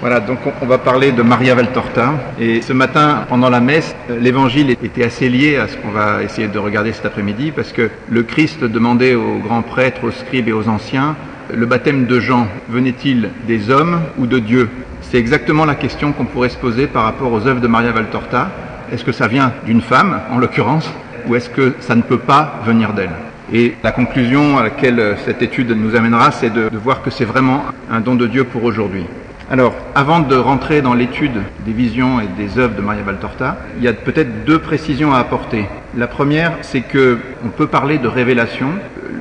Voilà, donc on va parler de Maria Valtorta. Et ce matin, pendant la messe, l'évangile était assez lié à ce qu'on va essayer de regarder cet après-midi, parce que le Christ demandait aux grands prêtres, aux scribes et aux anciens, le baptême de Jean, venait-il des hommes ou de Dieu? C'est exactement la question qu'on pourrait se poser par rapport aux œuvres de Maria Valtorta. Est-ce que ça vient d'une femme, en l'occurrence, ou est-ce que ça ne peut pas venir d'elle? Et la conclusion à laquelle cette étude nous amènera, c'est de voir que c'est vraiment un don de Dieu pour aujourd'hui. Alors, avant de rentrer dans l'étude des visions et des œuvres de Maria Valtorta, il y a peut-être deux précisions à apporter. La première, c'est que on peut parler de révélation.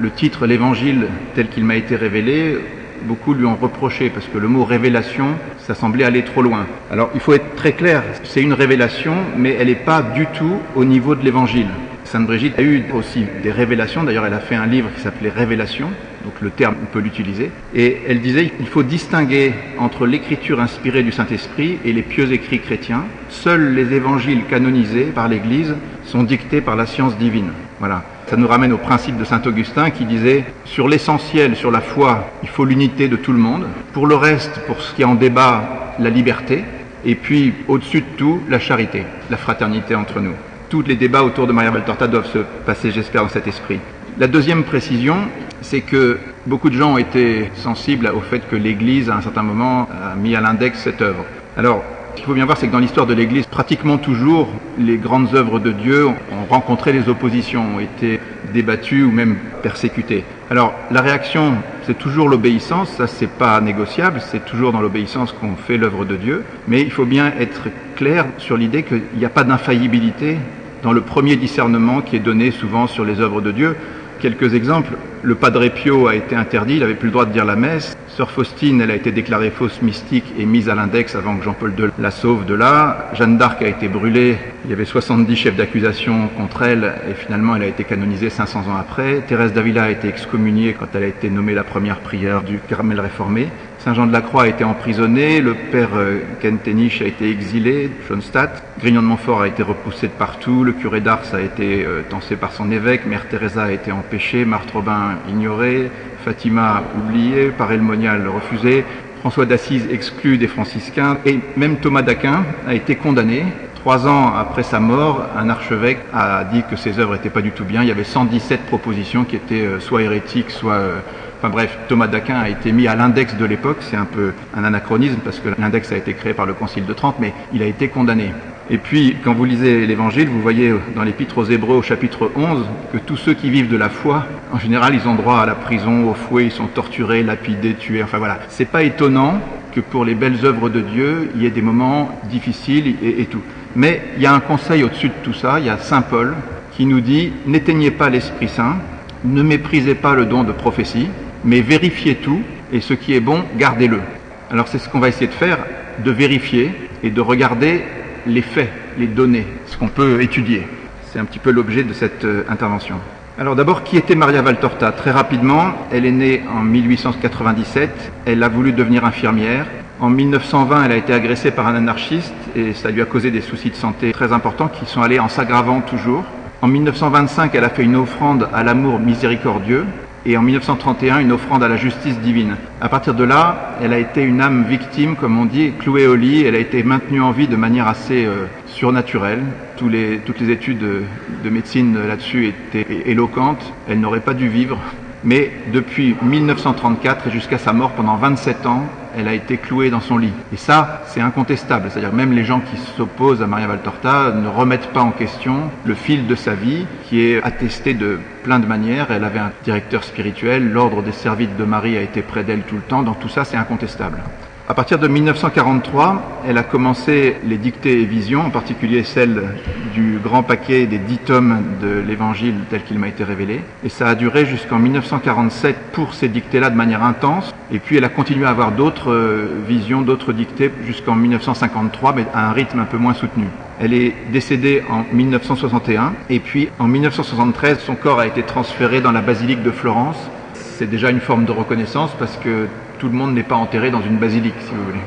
Le titre, l'Évangile tel qu'il m'a été révélé, beaucoup lui ont reproché parce que le mot révélation, ça semblait aller trop loin. Alors, il faut être très clair, c'est une révélation, mais elle n'est pas du tout au niveau de l'Évangile. Sainte Brigitte a eu aussi des révélations, d'ailleurs elle a fait un livre qui s'appelait Révélation, donc le terme on peut l'utiliser, et elle disait qu'il faut distinguer entre l'écriture inspirée du Saint-Esprit et les pieux écrits chrétiens. Seuls les évangiles canonisés par l'Église sont dictés par la science divine. Voilà. Ça nous ramène au principe de Saint-Augustin qui disait « Sur l'essentiel, sur la foi, il faut l'unité de tout le monde. Pour le reste, pour ce qui est en débat, la liberté. Et puis, au-dessus de tout, la charité, la fraternité entre nous. » Tous les débats autour de Maria Valtorta doivent se passer, j'espère, dans cet esprit. La deuxième précision, c'est que beaucoup de gens ont été sensibles au fait que l'Église, à un certain moment, a mis à l'index cette œuvre. Alors, ce qu'il faut bien voir, c'est que dans l'histoire de l'Église, pratiquement toujours, les grandes œuvres de Dieu ont rencontré des oppositions, ont été débattues ou même persécutées. Alors, la réaction, c'est toujours l'obéissance, ça c'est pas négociable, c'est toujours dans l'obéissance qu'on fait l'œuvre de Dieu, mais il faut bien être clair sur l'idée qu'il n'y a pas d'infaillibilité dans le premier discernement qui est donné souvent sur les œuvres de Dieu. Quelques exemples, le Padre Pio a été interdit, il n'avait plus le droit de dire la messe. Sœur Faustine, elle a été déclarée fausse mystique et mise à l'index avant que Jean-Paul II la sauve de là. Jeanne d'Arc a été brûlée, il y avait 70 chefs d'accusation contre elle et finalement elle a été canonisée 500 ans après. Thérèse d'Avila a été excommuniée quand elle a été nommée la première prieure du Carmel réformé. Saint Jean de la Croix a été emprisonné, le père Kentenich a été exilé, Schoenstatt, Grignon de Montfort a été repoussé de partout, le curé d'Ars a été tancé par son évêque, Mère Teresa a été empêchée, Marthe Robin ignorée, Fatima oubliée, Parel Monial refusé, François d'Assise exclu des franciscains et même Thomas d'Aquin a été condamné. 3 ans après sa mort, un archevêque a dit que ses œuvres n'étaient pas du tout bien. Il y avait 117 propositions qui étaient soit hérétiques, soit... Enfin bref, Thomas d'Aquin a été mis à l'index de l'époque. C'est un peu un anachronisme parce que l'index a été créé par le Concile de Trente, mais il a été condamné. Et puis, quand vous lisez l'Évangile, vous voyez dans l'Épître aux Hébreux au chapitre 11 que tous ceux qui vivent de la foi, en général, ils ont droit à la prison, au fouet, ils sont torturés, lapidés, tués. Enfin voilà, c'est pas étonnant que pour les belles œuvres de Dieu, il y ait des moments difficiles et tout. Mais il y a un conseil au-dessus de tout ça, il y a Saint Paul qui nous dit « N'éteignez pas l'Esprit Saint, ne méprisez pas le don de prophétie, mais vérifiez tout, et ce qui est bon, gardez-le. » Alors c'est ce qu'on va essayer de faire, de vérifier et de regarder les faits, les données, ce qu'on peut étudier. C'est un petit peu l'objet de cette intervention. Alors d'abord, qui était Maria Valtorta? Très rapidement, elle est née en 1897, elle a voulu devenir infirmière. En 1920, elle a été agressée par un anarchiste et ça lui a causé des soucis de santé très importants qui sont allés en s'aggravant toujours. En 1925, elle a fait une offrande à l'amour miséricordieux et en 1931, une offrande à la justice divine. À partir de là, elle a été une âme victime, comme on dit, clouée au lit. Elle a été maintenue en vie de manière assez surnaturelle. Toutes les études de médecine là-dessus étaient éloquentes. Elle n'aurait pas dû vivre. Mais depuis 1934 et jusqu'à sa mort, pendant 27 ans, elle a été clouée dans son lit. Et ça, c'est incontestable. C'est-à-dire même les gens qui s'opposent à Maria Valtorta ne remettent pas en question le fil de sa vie, qui est attesté de plein de manières. Elle avait un directeur spirituel, l'ordre des Servites de Marie a été près d'elle tout le temps. Donc tout ça, c'est incontestable. À partir de 1943, elle a commencé les dictées et visions, en particulier celle du grand paquet des 10 tomes de l'Évangile tel qu'il m'a été révélé. Et ça a duré jusqu'en 1947 pour ces dictées-là de manière intense. Et puis elle a continué à avoir d'autres visions, d'autres dictées jusqu'en 1953, mais à un rythme un peu moins soutenu. Elle est décédée en 1961 et puis en 1973, son corps a été transféré dans la basilique de Florence. C'est déjà une forme de reconnaissance parce que tout le monde n'est pas enterré dans une basilique, si vous voulez.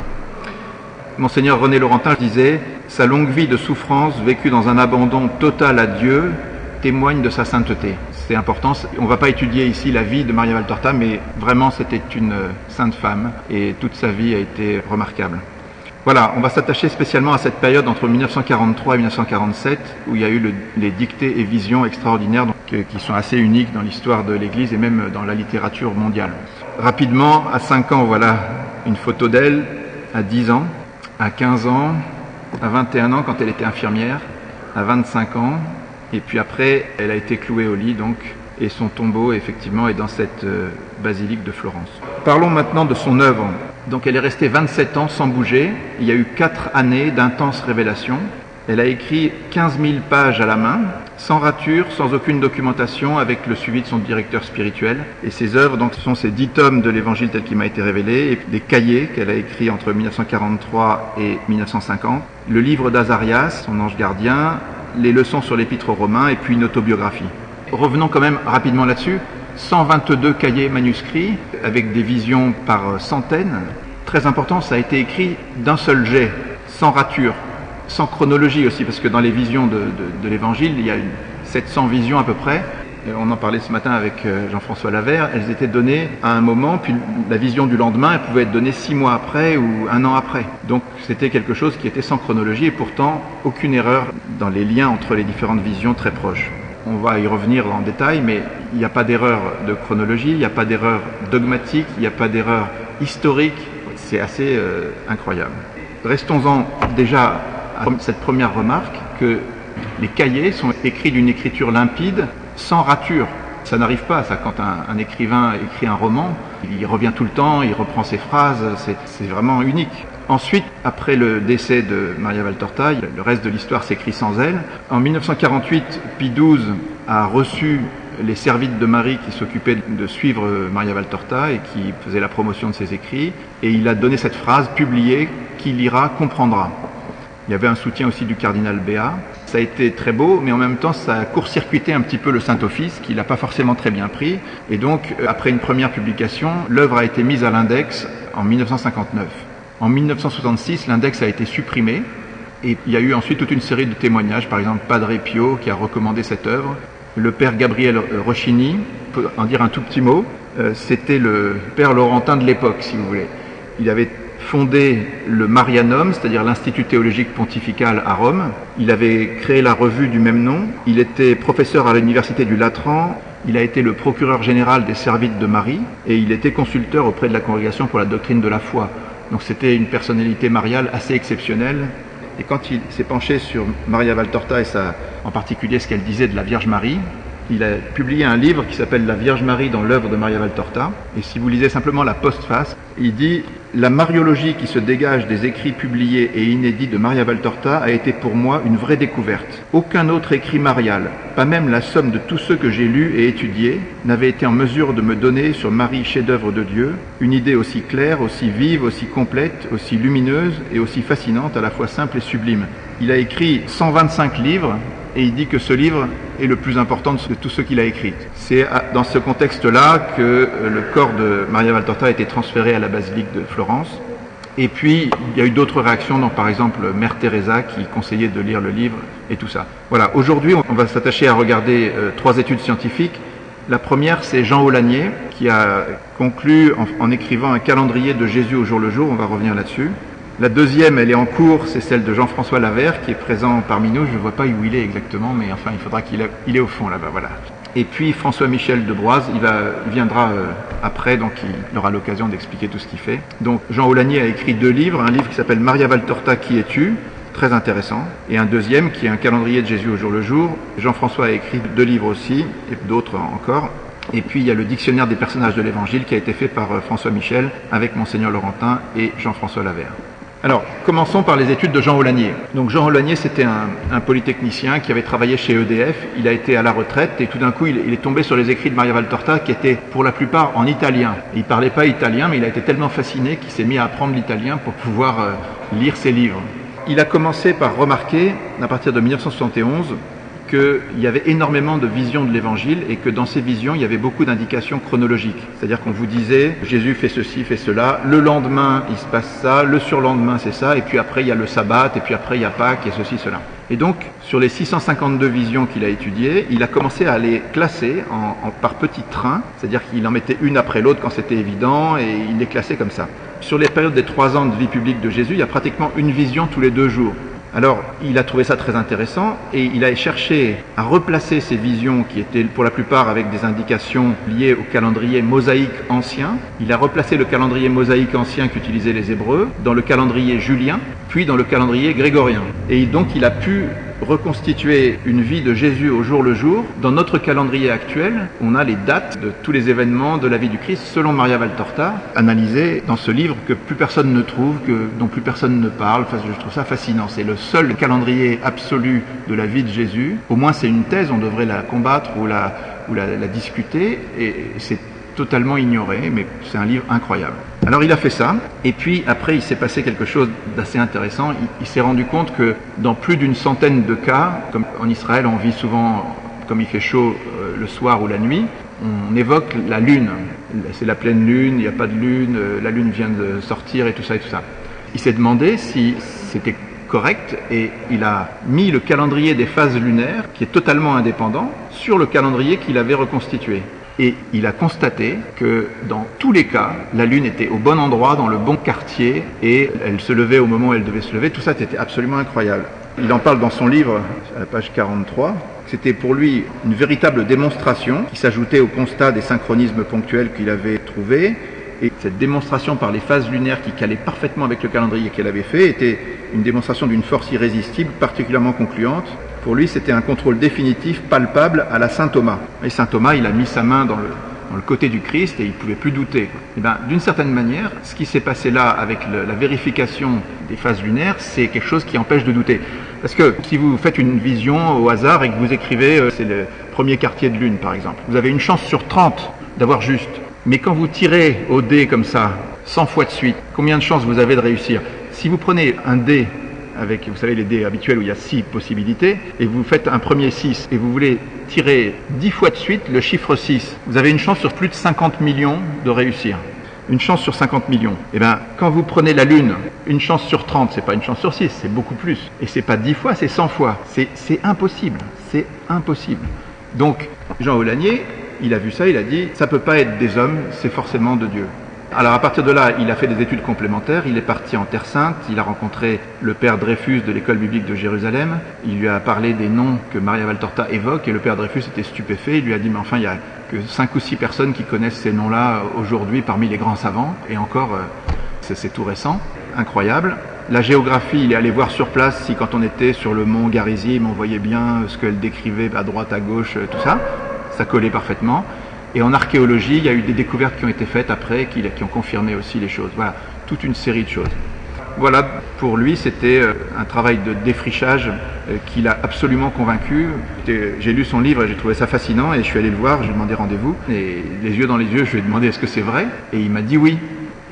Monseigneur René Laurentin disait « Sa longue vie de souffrance, vécue dans un abandon total à Dieu, témoigne de sa sainteté. » C'est important. On ne va pas étudier ici la vie de Maria Valtorta, mais vraiment c'était une sainte femme et toute sa vie a été remarquable. Voilà, on va s'attacher spécialement à cette période entre 1943 et 1947, où il y a eu les dictées et visions extraordinaires qui sont assez uniques dans l'histoire de l'Église et même dans la littérature mondiale. Rapidement, à 5 ans, voilà une photo d'elle, à 10 ans, à 15 ans, à 21 ans quand elle était infirmière, à 25 ans, et puis après, elle a été clouée au lit, donc, et son tombeau, effectivement, est dans cette basilique de Florence. Parlons maintenant de son œuvre. Donc elle est restée 27 ans sans bouger. Il y a eu 4 années d'intenses révélations. Elle a écrit 15 000 pages à la main, sans rature, sans aucune documentation, avec le suivi de son directeur spirituel. Et ses œuvres, donc, ce sont ces 10 tomes de l'Évangile tel qu'il m'a été révélé, et des cahiers qu'elle a écrits entre 1943 et 1950, le livre d'Azarias, son ange gardien, les leçons sur l'épître aux Romains, et puis une autobiographie. Revenons quand même rapidement là-dessus. 122 cahiers manuscrits avec des visions par centaines. Très important, ça a été écrit d'un seul jet, sans rature, sans chronologie aussi, parce que dans les visions de l'Évangile, il y a 700 visions à peu près. On en parlait ce matin avec Jean-François Lavert. Elles étaient données à un moment, puis la vision du lendemain, elle pouvait être donnée 6 mois après ou 1 an après. Donc c'était quelque chose qui était sans chronologie et pourtant aucune erreur dans les liens entre les différentes visions très proches. On va y revenir en détail, mais il n'y a pas d'erreur de chronologie, il n'y a pas d'erreur dogmatique, il n'y a pas d'erreur historique. C'est assez incroyable. Restons-en déjà à cette première remarque que les cahiers sont écrits d'une écriture limpide, sans rature. Ça n'arrive pas, ça, quand un écrivain écrit un roman, il revient tout le temps, il reprend ses phrases, c'est vraiment unique. Ensuite, après le décès de Maria Valtorta, le reste de l'histoire s'écrit sans elle. En 1948, Pie XII a reçu les servites de Marie qui s'occupaient de suivre Maria Valtorta et qui faisaient la promotion de ses écrits. Et il a donné cette phrase publiée, « Qui lira comprendra ». Il y avait un soutien aussi du cardinal Béat. Ça a été très beau, mais en même temps, ça a court-circuité un petit peu le Saint-Office, qui l'a pas forcément très bien pris. Et donc, après une première publication, l'œuvre a été mise à l'index en 1959. En 1966, l'index a été supprimé et il y a eu ensuite toute une série de témoignages, par exemple Padre Pio qui a recommandé cette œuvre, le père Gabriel Rochini, pour en dire un tout petit mot, c'était le père Laurentin de l'époque, si vous voulez. Il avait fondé le Marianum, c'est-à-dire l'Institut théologique pontifical à Rome. Il avait créé la revue du même nom. Il était professeur à l'université du Latran. Il a été le procureur général des Servites de Marie et il était consulteur auprès de la Congrégation pour la doctrine de la foi. Donc c'était une personnalité mariale assez exceptionnelle. Et quand il s'est penché sur Maria Valtorta et en particulier ce qu'elle disait de la Vierge Marie, il a publié un livre qui s'appelle La Vierge Marie dans l'œuvre de Maria Valtorta. Et si vous lisez simplement la postface, il dit « La mariologie qui se dégage des écrits publiés et inédits de Maria Valtorta a été pour moi une vraie découverte. Aucun autre écrit marial, pas même la somme de tous ceux que j'ai lus et étudiés, n'avait été en mesure de me donner sur Marie, chef-d'œuvre de Dieu, une idée aussi claire, aussi vive, aussi complète, aussi lumineuse et aussi fascinante, à la fois simple et sublime. » Il a écrit 125 livres, et il dit que ce livre est le plus important de tous ceux qu'il a écrits. C'est dans ce contexte-là que le corps de Maria Valtorta a été transféré à la basilique de Florence. Et puis, il y a eu d'autres réactions, donc par exemple Mère Teresa qui conseillait de lire le livre et tout ça. Voilà, aujourd'hui on va s'attacher à regarder 3 études scientifiques. La première, c'est Jean Aulagnier qui a conclu en écrivant un calendrier de Jésus au jour le jour, on va revenir là-dessus. La deuxième, elle est en cours, c'est celle de Jean-François Lavert qui est présent parmi nous. Je ne vois pas où il est exactement, mais enfin il faudra il est au fond là-bas, voilà. Et puis François-Michel de Broise, il viendra après, donc il aura l'occasion d'expliquer tout ce qu'il fait. Donc Jean Aulagnier a écrit 2 livres, un livre qui s'appelle Maria Valtorta, qui es-tu ? Très intéressant, et un deuxième qui est un calendrier de Jésus au jour le jour. Jean-François a écrit 2 livres aussi, et d'autres encore. Et puis il y a le dictionnaire des personnages de l'Évangile qui a été fait par François Michel avec Monseigneur Laurentin et Jean-François Lavert. Alors, commençons par les études de Jean Aulagnier. Donc Jean Aulagnier, c'était un polytechnicien qui avait travaillé chez EDF. Il a été à la retraite et tout d'un coup, il est tombé sur les écrits de Maria Valtorta qui étaient pour la plupart en italien. Il ne parlait pas italien, mais il a été tellement fasciné qu'il s'est mis à apprendre l'italien pour pouvoir lire ses livres. Il a commencé par remarquer, à partir de 1971, qu'il y avait énormément de visions de l'Évangile et que dans ces visions, il y avait beaucoup d'indications chronologiques. C'est-à-dire qu'on vous disait, Jésus fait ceci, fait cela, le lendemain, il se passe ça, le surlendemain, c'est ça, et puis après, il y a le sabbat, et puis après, il y a Pâques, et ceci, cela. Et donc, sur les 652 visions qu'il a étudiées, il a commencé à les classer par petits trains, c'est-à-dire qu'il en mettait une après l'autre quand c'était évident, et il les classait comme ça. Sur les périodes des 3 ans de vie publique de Jésus, il y a pratiquement une vision tous les 2 jours. Alors, il a trouvé ça très intéressant et il a cherché à replacer ces visions qui étaient pour la plupart avec des indications liées au calendrier mosaïque ancien. Il a replacé le calendrier mosaïque ancien qu'utilisaient les Hébreux dans le calendrier julien, puis dans le calendrier grégorien. Et donc, il a pu reconstituer une vie de Jésus au jour le jour. Dans notre calendrier actuel, on a les dates de tous les événements de la vie du Christ selon Maria Valtorta, analysées dans ce livre que plus personne ne trouve, dont plus personne ne parle. Enfin, je trouve ça fascinant. C'est le seul calendrier absolu de la vie de Jésus. Au moins, c'est une thèse, on devrait la combattre ou la discuter, et c'est totalement ignoré, mais c'est un livre incroyable. Alors il a fait ça, et puis après il s'est passé quelque chose d'assez intéressant. Il s'est rendu compte que dans plus d'une centaine de cas, comme en Israël on vit souvent, comme il fait chaud le soir ou la nuit, on évoque la lune. C'est la pleine lune, il n'y a pas de lune, la lune vient de sortir et tout ça et tout ça. Il s'est demandé si c'était correct, et il a mis le calendrier des phases lunaires, qui est totalement indépendant, sur le calendrier qu'il avait reconstitué. Et il a constaté que dans tous les cas, la Lune était au bon endroit, dans le bon quartier, et elle se levait au moment où elle devait se lever. Tout ça, c'était absolument incroyable. Il en parle dans son livre, à la page 43. C'était pour lui une véritable démonstration qui s'ajoutait au constat des synchronismes ponctuels qu'il avait trouvés. Et cette démonstration par les phases lunaires qui calaient parfaitement avec le calendrier qu'elle avait fait était une démonstration d'une force irrésistible, particulièrement concluante. Pour lui, c'était un contrôle définitif, palpable à la Saint Thomas. Et Saint Thomas, il a mis sa main dans le côté du Christ et il ne pouvait plus douter. Et bien, d'une certaine manière, ce qui s'est passé là avec la vérification des phases lunaires, c'est quelque chose qui empêche de douter. Parce que si vous faites une vision au hasard et que vous écrivez, c'est le premier quartier de lune par exemple, vous avez une chance sur 30 d'avoir juste. Mais quand vous tirez au dé comme ça, 100 fois de suite, combien de chances vous avez de réussir? Si vous prenez un dé avec, vous savez, les dés habituels où il y a 6 possibilités, et vous faites un premier 6, et vous voulez tirer 10 fois de suite le chiffre 6, vous avez une chance sur plus de 50 millions de réussir. Une chance sur 50 millions. Et bien, quand vous prenez la Lune, une chance sur 30, c'est pas une chance sur 6, c'est beaucoup plus. Et c'est pas 10 fois, c'est 100 fois. C'est impossible. C'est impossible. Donc, Jean Aulagnier, il a vu ça, il a dit, ça peut pas être des hommes, c'est forcément de Dieu. Alors à partir de là, il a fait des études complémentaires, il est parti en Terre Sainte, il a rencontré le père Dreyfus de l'école biblique de Jérusalem, il lui a parlé des noms que Maria Valtorta évoque, et le père Dreyfus était stupéfait, il lui a dit, mais enfin, il n'y a que 5 ou 6 personnes qui connaissent ces noms-là aujourd'hui parmi les grands savants, et encore, c'est tout récent, incroyable. La géographie, il est allé voir sur place si quand on était sur le mont Garizim, on voyait bien ce qu'elle décrivait à droite, à gauche, tout ça, ça collait parfaitement. Et en archéologie, il y a eu des découvertes qui ont été faites après, qui ont confirmé aussi les choses. Voilà, toute une série de choses. Voilà, pour lui, c'était un travail de défrichage qui l'a absolument convaincu. J'ai lu son livre et j'ai trouvé ça fascinant, et je suis allé le voir, je lui ai demandé rendez-vous. Et les yeux dans les yeux, je lui ai demandé est-ce que c'est vrai, et il m'a dit oui.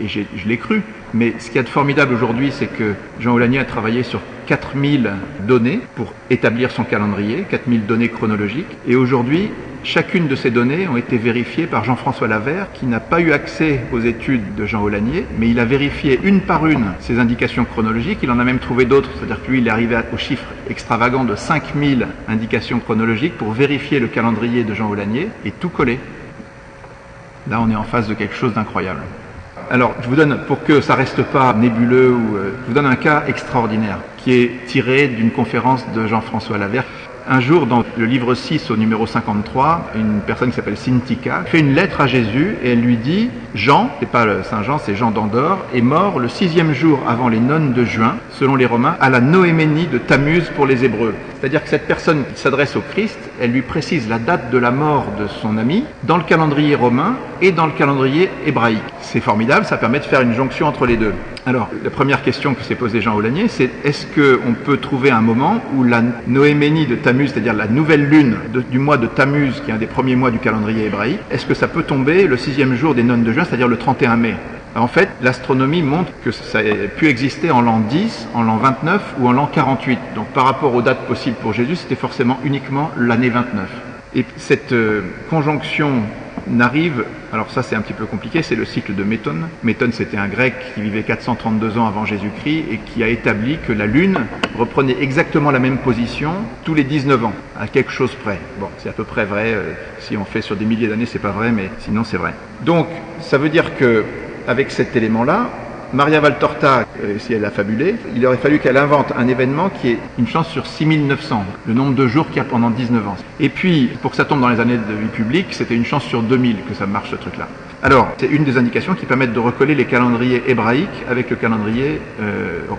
Et je l'ai cru. Mais ce qu'il y a de formidable aujourd'hui, c'est que Jean Aulagnier a travaillé sur 4000 données pour établir son calendrier, 4000 données chronologiques. Et aujourd'hui, chacune de ces données ont été vérifiées par Jean-François Lavert, qui n'a pas eu accès aux études de Jean Aulagnier, mais il a vérifié une par une ces indications chronologiques. Il en a même trouvé d'autres, c'est-à-dire que lui, il est arrivé au chiffre extravagant de 5000 indications chronologiques pour vérifier le calendrier de Jean Aulagnier, et tout collé. Là, on est en face de quelque chose d'incroyable. Alors, je vous donne, pour que ça reste pas nébuleux, je vous donne un cas extraordinaire qui est tiré d'une conférence de Jean-François Lavert. Un jour, dans le livre 6 au numéro 53, une personne qui s'appelle Cynthia fait une lettre à Jésus et elle lui dit « Jean, c'est pas Saint Jean, c'est Jean d'Andorre, est mort le 6e jour avant les nonnes de juin, selon les Romains, à la Noéménie de Tammuz pour les Hébreux. » C'est-à-dire que cette personne qui s'adresse au Christ, elle lui précise la date de la mort de son ami dans le calendrier romain et dans le calendrier hébraïque. C'est formidable, ça permet de faire une jonction entre les deux. Alors, la première question que s'est posée Jean Aulagnier, c'est est-ce qu'on peut trouver un moment où la Noéménie de Tammuz, c'est-à-dire la nouvelle lune du mois de Tammuz, qui est un des premiers mois du calendrier hébraïque, est-ce que ça peut tomber le 6e jour des nonnes de juin, c'est-à-dire le 31 mai? En fait, l'astronomie montre que ça a pu exister en l'an 10, en l'an 29 ou en l'an 48. Donc par rapport aux dates possibles pour Jésus, c'était forcément uniquement l'année 29. Et cette conjonction n'arrive, alors ça c'est un petit peu compliqué, c'est le cycle de Méton. Méton c'était un grec qui vivait 432 ans avant Jésus-Christ et qui a établi que la Lune reprenait exactement la même position tous les 19 ans, à quelque chose près. Bon, c'est à peu près vrai, si on fait sur des milliers d'années c'est pas vrai, mais sinon c'est vrai. Donc ça veut dire que avec cet élément-là, Maria Valtorta, si elle a fabulé, il aurait fallu qu'elle invente un événement qui est une chance sur 6900, le nombre de jours qu'il y a pendant 19 ans. Et puis, pour que ça tombe dans les années de vie publique, c'était une chance sur 2000 que ça marche ce truc-là. Alors, c'est une des indications qui permettent de recoller les calendriers hébraïques avec le calendrier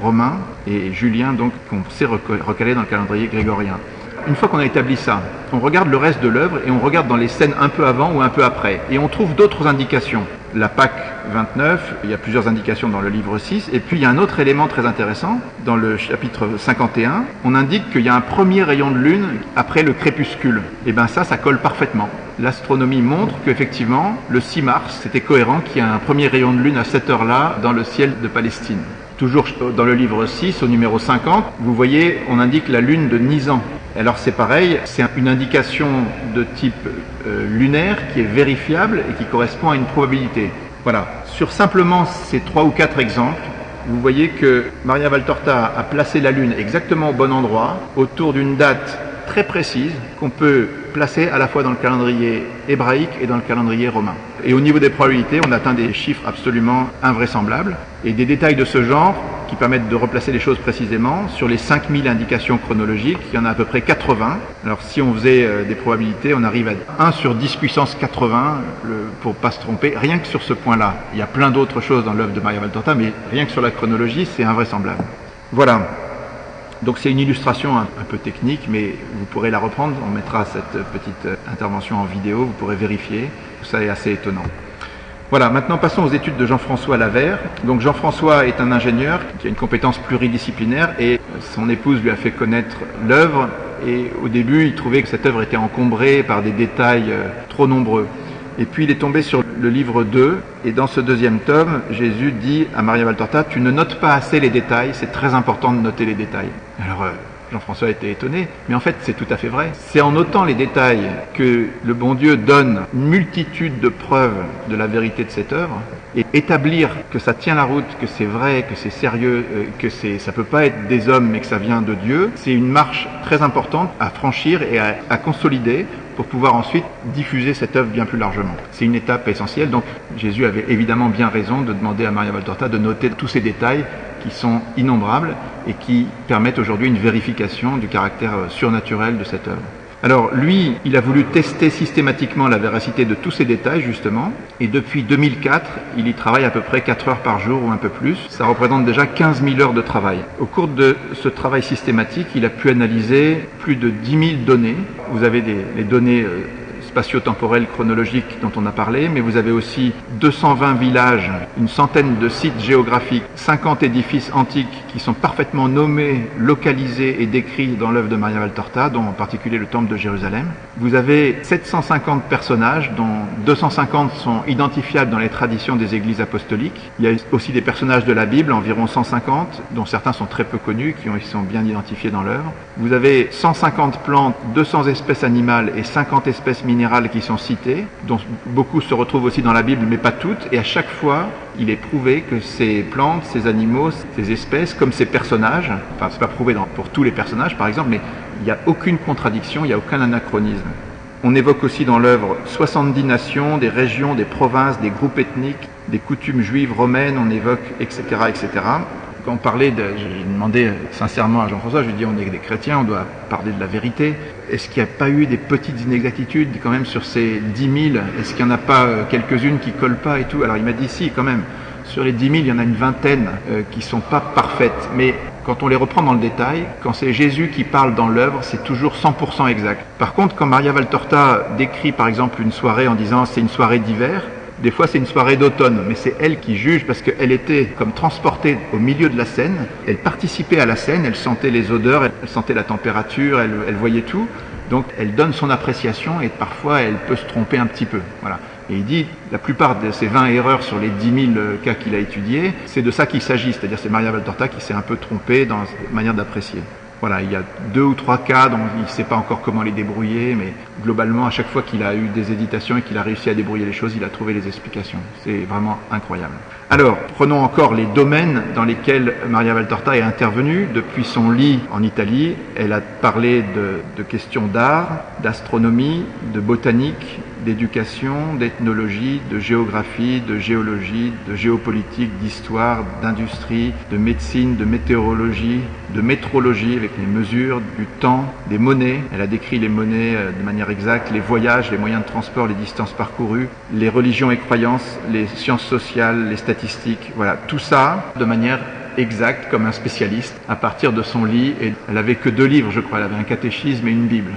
romain et julien, donc qu'on sait recaler dans le calendrier grégorien. Une fois qu'on a établi ça, on regarde le reste de l'œuvre et on regarde dans les scènes un peu avant ou un peu après. Et on trouve d'autres indications. La Pâque 29, il y a plusieurs indications dans le livre 6. Et puis il y a un autre élément très intéressant. Dans le chapitre 51, on indique qu'il y a un premier rayon de lune après le crépuscule. Et bien ça colle parfaitement. L'astronomie montre qu'effectivement, le 6 mars, c'était cohérent qu'il y a un premier rayon de lune à cette heure-là dans le ciel de Palestine. Toujours dans le livre 6, au numéro 50, vous voyez, on indique la lune de Nisan. Alors c'est pareil, c'est une indication de type lunaire qui est vérifiable et qui correspond à une probabilité. Voilà, sur simplement ces 3 ou 4 exemples, vous voyez que Maria Valtorta a placé la lune exactement au bon endroit, autour d'une date très précise qu'on peut placer à la fois dans le calendrier hébraïque et dans le calendrier romain. Et au niveau des probabilités, on atteint des chiffres absolument invraisemblables et des détails de ce genre qui permettent de replacer les choses précisément. Sur les 5000 indications chronologiques, il y en a à peu près 80. Alors si on faisait des probabilités, on arrive à 1 sur 10 puissance 80 pour pas se tromper, rien que sur ce point-là. Il y a plein d'autres choses dans l'œuvre de Maria Valtorta, mais rien que sur la chronologie, c'est invraisemblable. Voilà. Donc c'est une illustration un peu technique, mais vous pourrez la reprendre. On mettra cette petite intervention en vidéo, vous pourrez vérifier. Ça est assez étonnant. Voilà, maintenant passons aux études de Jean-François Lavère. Donc Jean-François est un ingénieur qui a une compétence pluridisciplinaire et son épouse lui a fait connaître l'œuvre. Et au début, il trouvait que cette œuvre était encombrée par des détails trop nombreux. Et puis il est tombé sur le livre 2, et dans ce deuxième tome, Jésus dit à Maria Valtorta, tu ne notes pas assez les détails, c'est très important de noter les détails. Alors Jean-François était étonné, mais en fait c'est tout à fait vrai. C'est en notant les détails que le bon Dieu donne une multitude de preuves de la vérité de cette œuvre, et établir que ça tient la route, que c'est vrai, que c'est sérieux, que ça peut pas être des hommes mais que ça vient de Dieu, c'est une marche très importante à franchir et à consolider pour pouvoir ensuite diffuser cette œuvre bien plus largement. C'est une étape essentielle, donc Jésus avait évidemment bien raison de demander à Maria Valtorta de noter tous ces détails qui sont innombrables et qui permettent aujourd'hui une vérification du caractère surnaturel de cette œuvre. Alors lui, il a voulu tester systématiquement la véracité de tous ces détails justement, et depuis 2004, il y travaille à peu près 4 heures par jour ou un peu plus. Ça représente déjà 15 000 heures de travail. Au cours de ce travail systématique, il a pu analyser plus de 10 000 données. Vous avez les données spatio-temporelles chronologiques dont on a parlé, mais vous avez aussi 220 villages, une centaine de sites géographiques, 50 édifices antiques qui sont parfaitement nommés, localisés et décrits dans l'œuvre de Maria Valtorta, dont en particulier le temple de Jérusalem. Vous avez 750 personnages, dont 250 sont identifiables dans les traditions des églises apostoliques. Il y a aussi des personnages de la Bible, environ 150, dont certains sont très peu connus, qui sont bien identifiés dans l'œuvre. Vous avez 150 plantes, 200 espèces animales et 50 espèces minérales qui sont citées, dont beaucoup se retrouvent aussi dans la Bible, mais pas toutes, et à chaque fois, il est prouvé que ces plantes, ces animaux, ces espèces, comme ces personnages, enfin c'est pas prouvé pour tous les personnages par exemple, mais il n'y a aucune contradiction, il n'y a aucun anachronisme. On évoque aussi dans l'œuvre 70 nations, des régions, des provinces, des groupes ethniques, des coutumes juives, romaines, on évoque, etc., etc. Quand on parlait j'ai demandé sincèrement à Jean-François, je lui ai dit on est des chrétiens, on doit parler de la vérité. Est-ce qu'il n'y a pas eu des petites inexactitudes quand même sur ces 10 000? Est-ce qu'il n'y en a pas quelques-unes qui collent pas et tout? Alors il m'a dit si quand même. Sur les 10 000, il y en a une vingtaine qui sont pas parfaites. Mais quand on les reprend dans le détail, quand c'est Jésus qui parle dans l'œuvre, c'est toujours 100% exact. Par contre, quand Maria Valtorta décrit par exemple une soirée en disant c'est une soirée d'hiver, des fois c'est une soirée d'automne, mais c'est elle qui juge parce qu'elle était comme transportée au milieu de la scène, elle participait à la scène, elle sentait les odeurs, elle sentait la température, elle voyait tout, donc elle donne son appréciation et parfois elle peut se tromper un petit peu. Voilà. Et il dit, la plupart de ces 20 erreurs sur les 10 000 cas qu'il a étudiés, c'est de ça qu'il s'agit, c'est-à-dire c'est Maria Valtorta qui s'est un peu trompée dans cette manière d'apprécier. Voilà, il y a 2 ou 3 cas dont il ne sait pas encore comment les débrouiller, mais globalement, à chaque fois qu'il a eu des hésitations et qu'il a réussi à débrouiller les choses, il a trouvé les explications. C'est vraiment incroyable. Alors, prenons encore les domaines dans lesquels Maria Valtorta est intervenue. Depuis son lit en Italie, elle a parlé de questions d'art, d'astronomie, de botanique, d'éducation, d'ethnologie, de géographie, de géologie, de géopolitique, d'histoire, d'industrie, de médecine, de météorologie, de métrologie avec les mesures, du temps, des monnaies. Elle a décrit les monnaies de manière exacte, les voyages, les moyens de transport, les distances parcourues, les religions et croyances, les sciences sociales, les statistiques. Voilà, tout ça de manière exacte comme un spécialiste à partir de son lit. Et elle avait que 2 livres, je crois. Elle avait un catéchisme et une Bible.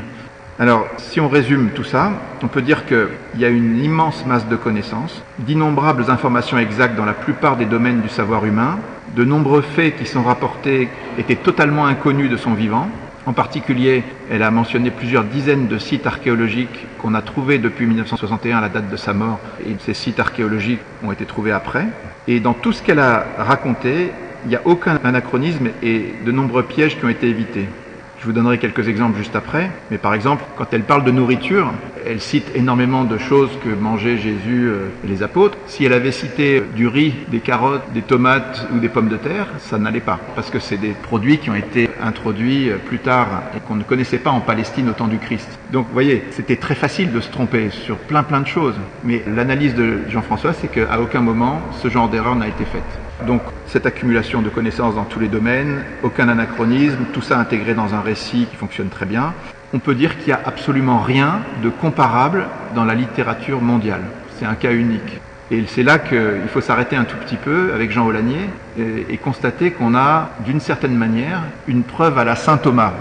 Alors, si on résume tout ça, on peut dire qu'il y a une immense masse de connaissances, d'innombrables informations exactes dans la plupart des domaines du savoir humain, de nombreux faits qui sont rapportés étaient totalement inconnus de son vivant. En particulier, elle a mentionné plusieurs dizaines de sites archéologiques qu'on a trouvés depuis 1961 à la date de sa mort, et ces sites archéologiques ont été trouvés après. Et dans tout ce qu'elle a raconté, il n'y a aucun anachronisme et de nombreux pièges qui ont été évités. Je vous donnerai quelques exemples juste après, mais par exemple, quand elle parle de nourriture, elle cite énormément de choses que mangeaient Jésus et les apôtres. Si elle avait cité du riz, des carottes, des tomates ou des pommes de terre, ça n'allait pas, parce que c'est des produits qui ont été introduits plus tard et qu'on ne connaissait pas en Palestine au temps du Christ. Donc vous voyez, c'était très facile de se tromper sur plein de choses, mais l'analyse de Jean-François, c'est qu'à aucun moment ce genre d'erreur n'a été faite. Donc cette accumulation de connaissances dans tous les domaines, aucun anachronisme, tout ça intégré dans un récit qui fonctionne très bien. On peut dire qu'il n'y a absolument rien de comparable dans la littérature mondiale. C'est un cas unique. Et c'est là qu'il faut s'arrêter un tout petit peu avec Jean Aulagnier et constater qu'on a, d'une certaine manière, une preuve à la Saint Thomas.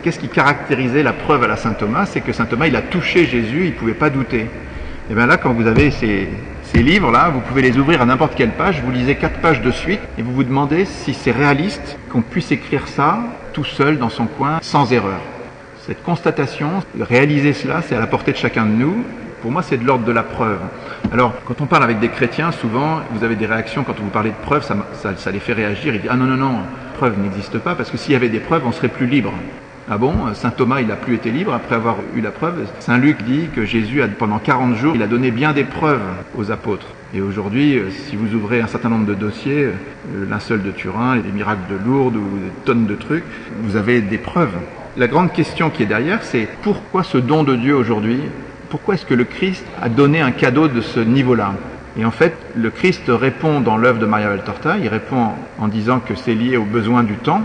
Qu'est-ce qui caractérisait la preuve à la Saint Thomas? C'est que Saint Thomas, il a touché Jésus, il ne pouvait pas douter. Et bien là, quand vous avez ces livres-là, vous pouvez les ouvrir à n'importe quelle page, vous lisez 4 pages de suite et vous vous demandez si c'est réaliste qu'on puisse écrire ça tout seul dans son coin, sans erreur. Cette constatation, réaliser cela, c'est à la portée de chacun de nous. Pour moi, c'est de l'ordre de la preuve. Alors, quand on parle avec des chrétiens, souvent, vous avez des réactions, quand vous parlez de preuves, ça les fait réagir. Ils disent « Ah non, preuve n'existe pas, parce que s'il y avait des preuves, on serait plus libre. » Ah bon, Saint Thomas, il n'a plus été libre après avoir eu la preuve. Saint Luc dit que Jésus, pendant 40 jours, il a donné bien des preuves aux apôtres. Et aujourd'hui, si vous ouvrez un certain nombre de dossiers, le linceul de Turin, les miracles de Lourdes ou des tonnes de trucs, vous avez des preuves. La grande question qui est derrière, c'est pourquoi ce don de Dieu aujourd'hui? Pourquoi est-ce que le Christ a donné un cadeau de ce niveau-là? Et en fait, le Christ répond dans l'œuvre de Maria Valtorta, il répond en disant que c'est lié aux besoins du temps.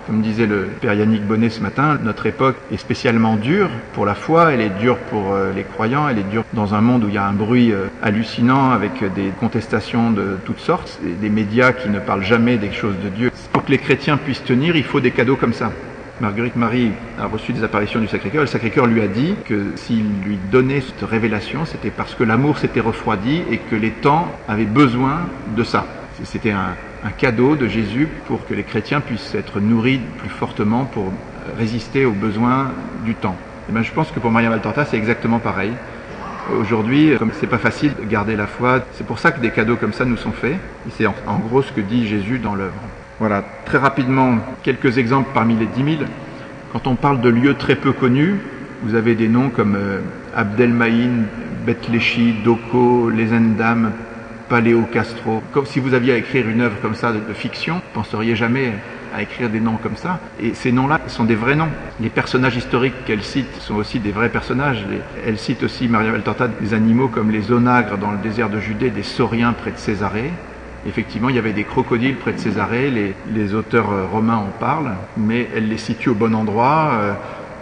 Comme disait le père Yannick Bonnet ce matin, notre époque est spécialement dure pour la foi, elle est dure pour les croyants, elle est dure dans un monde où il y a un bruit hallucinant avec des contestations de toutes sortes, et des médias qui ne parlent jamais des choses de Dieu. Pour que les chrétiens puissent tenir, il faut des cadeaux comme ça. Marguerite Marie a reçu des apparitions du Sacré-Cœur. Le Sacré-Cœur lui a dit que s'il lui donnait cette révélation, c'était parce que l'amour s'était refroidi et que les temps avaient besoin de ça. C'était un cadeau de Jésus pour que les chrétiens puissent être nourris plus fortement pour résister aux besoins du temps. Et bien, je pense que pour Maria Valtorta, c'est exactement pareil. Aujourd'hui, comme c'est pas facile de garder la foi, c'est pour ça que des cadeaux comme ça nous sont faits. Et c'est en gros ce que dit Jésus dans l'œuvre. Voilà, très rapidement, quelques exemples parmi les 10 000. Quand on parle de lieux très peu connus, vous avez des noms comme Abdelmaïn, Bethléchi, Doko, Les Endam, Paléo Castro. Comme si vous aviez à écrire une œuvre comme ça de fiction, vous ne penseriez jamais à écrire des noms comme ça. Et ces noms-là sont des vrais noms. Les personnages historiques qu'elle cite sont aussi des vrais personnages. Elle cite aussi, Maria Valtorta, des animaux comme les onagres dans le désert de Judée, des sauriens près de Césarée. Effectivement, il y avait des crocodiles près de Césarée, les auteurs romains en parlent, mais elle les situe au bon endroit,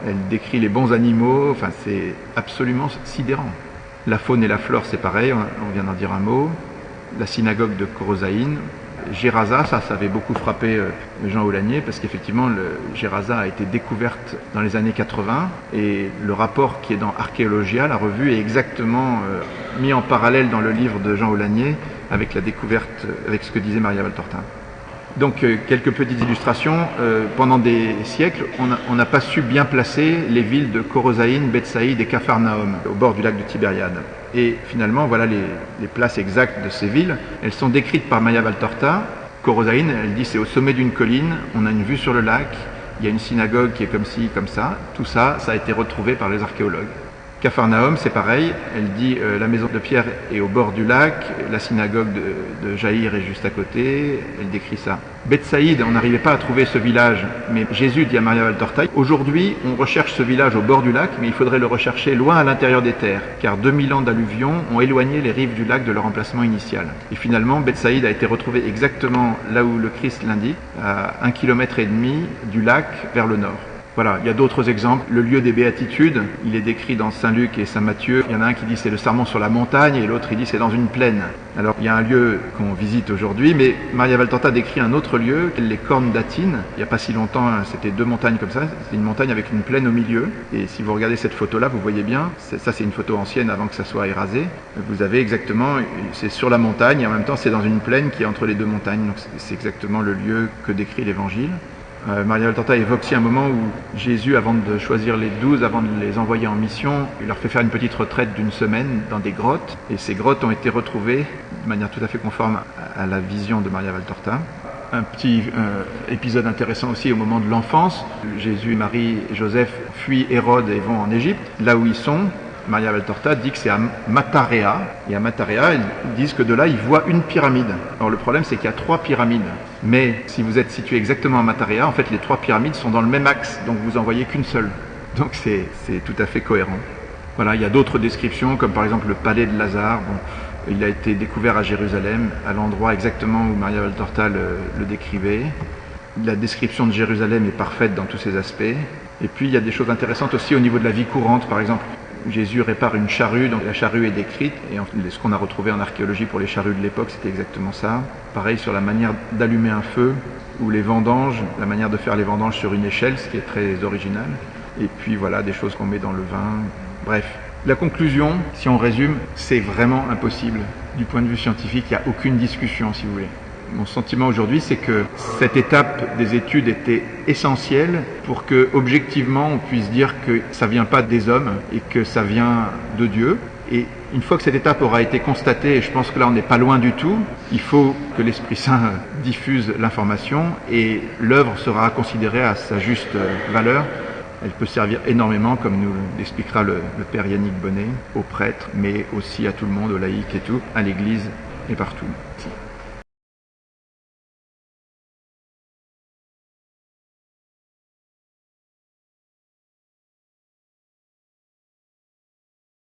elle décrit les bons animaux, enfin c'est absolument sidérant. La faune et la flore, c'est pareil, on vient d'en dire un mot. La synagogue de Korosaïn, Gerasa, ça avait beaucoup frappé Jean Aulagnier, parce qu'effectivement, Gerasa a été découverte dans les années 80, et le rapport qui est dans Archéologia, la revue, est exactement mis en parallèle dans le livre de Jean Aulagnier, avec la découverte, avec ce que disait Maria Valtorta. Donc, quelques petites illustrations. Pendant des siècles, on n'a pas su bien placer les villes de Korosaïn, Bethsaïde et Capharnaüm, au bord du lac de Tibériade. Et finalement, voilà les places exactes de ces villes. Elles sont décrites par Maria Valtorta. Korosaïn, elle dit, c'est au sommet d'une colline, on a une vue sur le lac, il y a une synagogue qui est comme ci, comme ça. Tout ça, ça a été retrouvé par les archéologues. Capharnaüm, c'est pareil, elle dit la maison de Pierre est au bord du lac, la synagogue de Jaïr est juste à côté, elle décrit ça. Bethsaïde, on n'arrivait pas à trouver ce village, mais Jésus dit à Maria Valtorta, aujourd'hui on recherche ce village au bord du lac, mais il faudrait le rechercher loin à l'intérieur des terres, car 2000 ans d'alluvions ont éloigné les rives du lac de leur emplacement initial. Et finalement, Bethsaïde a été retrouvé exactement là où le Christ l'indique, à 1,5 km du lac vers le nord. Voilà, il y a d'autres exemples. Le lieu des béatitudes, il est décrit dans Saint Luc et Saint Matthieu. Il y en a un qui dit c'est le sermon sur la montagne et l'autre il dit c'est dans une plaine. Alors il y a un lieu qu'on visite aujourd'hui, mais Maria Valtorta décrit un autre lieu, les Cornes d'Atine. Il n'y a pas si longtemps, c'était 2 montagnes comme ça. C'est une montagne avec une plaine au milieu. Et si vous regardez cette photo-là, vous voyez bien, ça c'est une photo ancienne avant que ça soit érasé. Vous avez exactement, c'est sur la montagne et en même temps c'est dans une plaine qui est entre les 2 montagnes. Donc c'est exactement le lieu que décrit l'Évangile. Maria Valtorta évoque aussi un moment où Jésus, avant de choisir les 12, avant de les envoyer en mission, il leur fait faire une petite retraite d'1 semaine dans des grottes. Et ces grottes ont été retrouvées de manière tout à fait conforme à la vision de Maria Valtorta. Un petit épisode intéressant aussi au moment de l'enfance. Jésus, Marie et Joseph fuient Hérode et vont en Égypte. Là où ils sont, Maria Valtorta dit que c'est à Matarea. Et à Matarea, ils disent que de là, ils voient une pyramide. Alors le problème, c'est qu'il y a 3 pyramides. Mais si vous êtes situé exactement à Matarea, en fait, les 3 pyramides sont dans le même axe. Donc vous en voyez qu'une seule. Donc c'est tout à fait cohérent. Voilà, il y a d'autres descriptions, comme par exemple le palais de Lazare. Bon, il a été découvert à Jérusalem, à l'endroit exactement où Maria Valtorta le décrivait. La description de Jérusalem est parfaite dans tous ses aspects. Et puis il y a des choses intéressantes aussi au niveau de la vie courante, par exemple. Jésus répare une charrue, donc la charrue est décrite, et ce qu'on a retrouvé en archéologie pour les charrues de l'époque, c'était exactement ça. Pareil sur la manière d'allumer un feu, ou les vendanges, la manière de faire les vendanges sur une échelle, ce qui est très original. Et puis voilà, des choses qu'on met dans le vin. Bref, la conclusion, si on résume, c'est vraiment impossible. Du point de vue scientifique, il n'y a aucune discussion, si vous voulez. Mon sentiment aujourd'hui, c'est que cette étape des études était essentielle pour que, objectivement, on puisse dire que ça vient pas des hommes et que ça vient de Dieu. Et une fois que cette étape aura été constatée, et je pense que là on n'est pas loin du tout, il faut que l'Esprit Saint diffuse l'information et l'œuvre sera considérée à sa juste valeur. Elle peut servir énormément, comme nous l'expliquera le Père Yannick Bonnet, aux prêtres, mais aussi à tout le monde, aux laïcs et tout, à l'Église et partout.